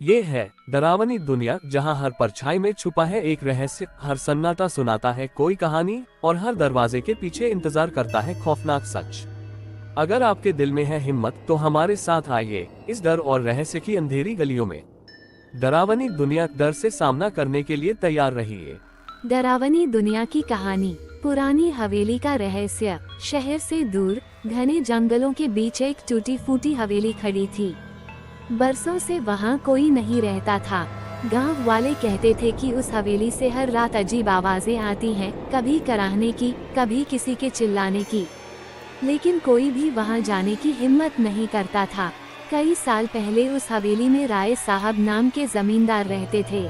ये है डरावनी दुनिया, जहां हर परछाई में छुपा है एक रहस्य, हर सन्नाटा सुनाता है कोई कहानी और हर दरवाजे के पीछे इंतजार करता है खौफनाक सच। अगर आपके दिल में है हिम्मत तो हमारे साथ आइए इस डर और रहस्य की अंधेरी गलियों में। डरावनी दुनिया, डर से सामना करने के लिए तैयार रहिए। डरावनी दुनिया की कहानी। पुरानी हवेली का रहस्य। शहर से दूर घने जंगलों के बीच एक टूटी फूटी हवेली खड़ी थी। बरसों से वहाँ कोई नहीं रहता था। गांव वाले कहते थे कि उस हवेली से हर रात अजीब आवाजें आती हैं, कभी कराहने की, कभी किसी के चिल्लाने की, लेकिन कोई भी वहाँ जाने की हिम्मत नहीं करता था। कई साल पहले उस हवेली में राय साहब नाम के जमींदार रहते थे।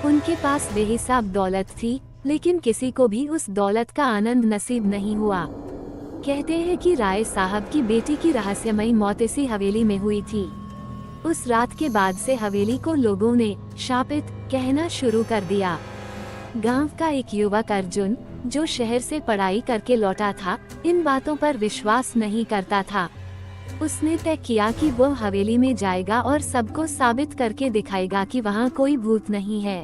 उनके पास बेहिसाब दौलत थी, लेकिन किसी को भी उस दौलत का आनंद नसीब नहीं हुआ। कहते हैं कि राय साहब की बेटी की रहस्यमयी मौत इसी हवेली में हुई थी। उस रात के बाद से हवेली को लोगों ने शापित कहना शुरू कर दिया। गांव का एक युवक अर्जुन, जो शहर से पढ़ाई करके लौटा था, इन बातों पर विश्वास नहीं करता था। उसने तय किया कि वो हवेली में जाएगा और सबको साबित करके दिखाएगा कि वहाँ कोई भूत नहीं है।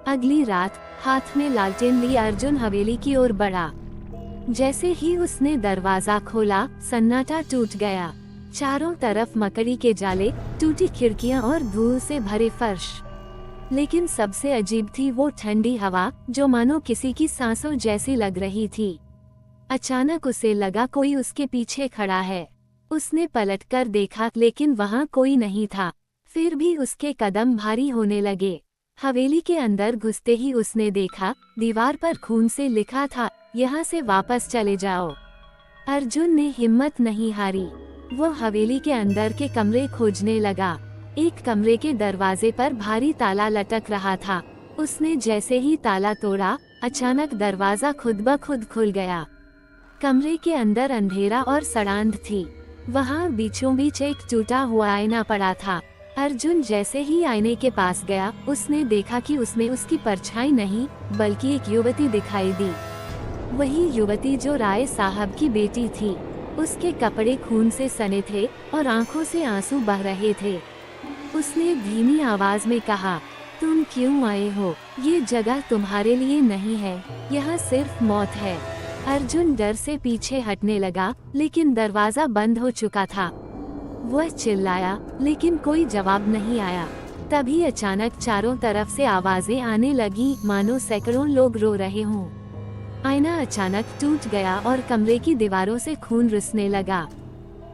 अगली रात हाथ में लालटेन लिए अर्जुन हवेली की ओर बढ़ा। जैसे ही उसने दरवाजा खोला, सन्नाटा टूट गया। चारों तरफ मकड़ी के जाले, टूटी खिड़कियां और धूल से भरे फर्श। लेकिन सबसे अजीब थी वो ठंडी हवा, जो मानो किसी की सांसों जैसी लग रही थी। अचानक उसे लगा कोई उसके पीछे खड़ा है। उसने पलटकर देखा, लेकिन वहाँ कोई नहीं था। फिर भी उसके कदम भारी होने लगे। हवेली के अंदर घुसते ही उसने देखा, दीवार पर खून से लिखा था, यहाँ से वापस चले जाओ। अर्जुन ने हिम्मत नहीं हारी। वो हवेली के अंदर के कमरे खोजने लगा। एक कमरे के दरवाजे पर भारी ताला लटक रहा था। उसने जैसे ही ताला तोड़ा, अचानक दरवाजा खुद ब खुद खुल गया। कमरे के अंदर अंधेरा और सड़ांध थी। वहाँ बीचों बीच एक टूटा हुआ आईना पड़ा था। अर्जुन जैसे ही आईने के पास गया, उसने देखा कि उसमें उसकी परछाई नहीं, बल्कि एक युवती दिखाई दी। वही युवती जो राय साहब की बेटी थी। उसके कपड़े खून से सने थे और आंखों से आंसू बह रहे थे। उसने धीमी आवाज में कहा, तुम क्यों आए हो? ये जगह तुम्हारे लिए नहीं है, यह सिर्फ मौत है। अर्जुन डर से पीछे हटने लगा, लेकिन दरवाजा बंद हो चुका था। वह चिल्लाया, लेकिन कोई जवाब नहीं आया। तभी अचानक चारों तरफ से आवाजें आने लगी, मानो सैकड़ों लोग रो रहे हों। आईना अचानक टूट गया और कमरे की दीवारों से खून रिसने लगा।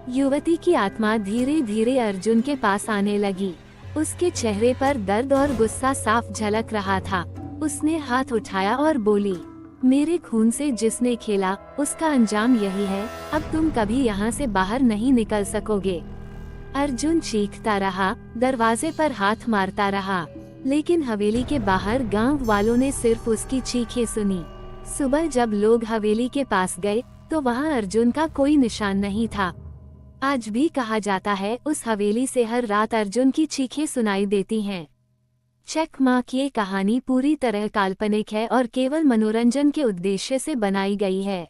युवती की आत्मा धीरे धीरे अर्जुन के पास आने लगी। उसके चेहरे पर दर्द और गुस्सा साफ झलक रहा था। उसने हाथ उठाया और बोली, मेरे खून से जिसने खेला, उसका अंजाम यही है। अब तुम कभी यहाँ से बाहर नहीं निकल सकोगे। अर्जुन चीखता रहा, दरवाजे पर हाथ मारता रहा, लेकिन हवेली के बाहर गांव वालों ने सिर्फ उसकी चीखें सुनी। सुबह जब लोग हवेली के पास गए, तो वहाँ अर्जुन का कोई निशान नहीं था। आज भी कहा जाता है, उस हवेली से हर रात अर्जुन की चीखें सुनाई देती हैं। चेक मार्क, ये कहानी पूरी तरह काल्पनिक है और केवल मनोरंजन के उद्देश्य से बनाई गई है।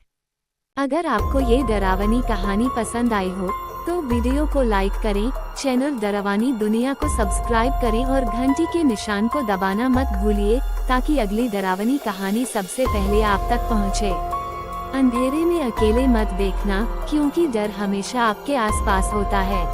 अगर आपको ये डरावनी कहानी पसंद आई हो, तो वीडियो को लाइक करें, चैनल डरावनी दुनिया को सब्सक्राइब करें और घंटी के निशान को दबाना मत भूलिए, ताकि अगली डरावनी कहानी सबसे पहले आप तक पहुंचे। अंधेरे में अकेले मत देखना, क्योंकि डर हमेशा आपके आसपास होता है।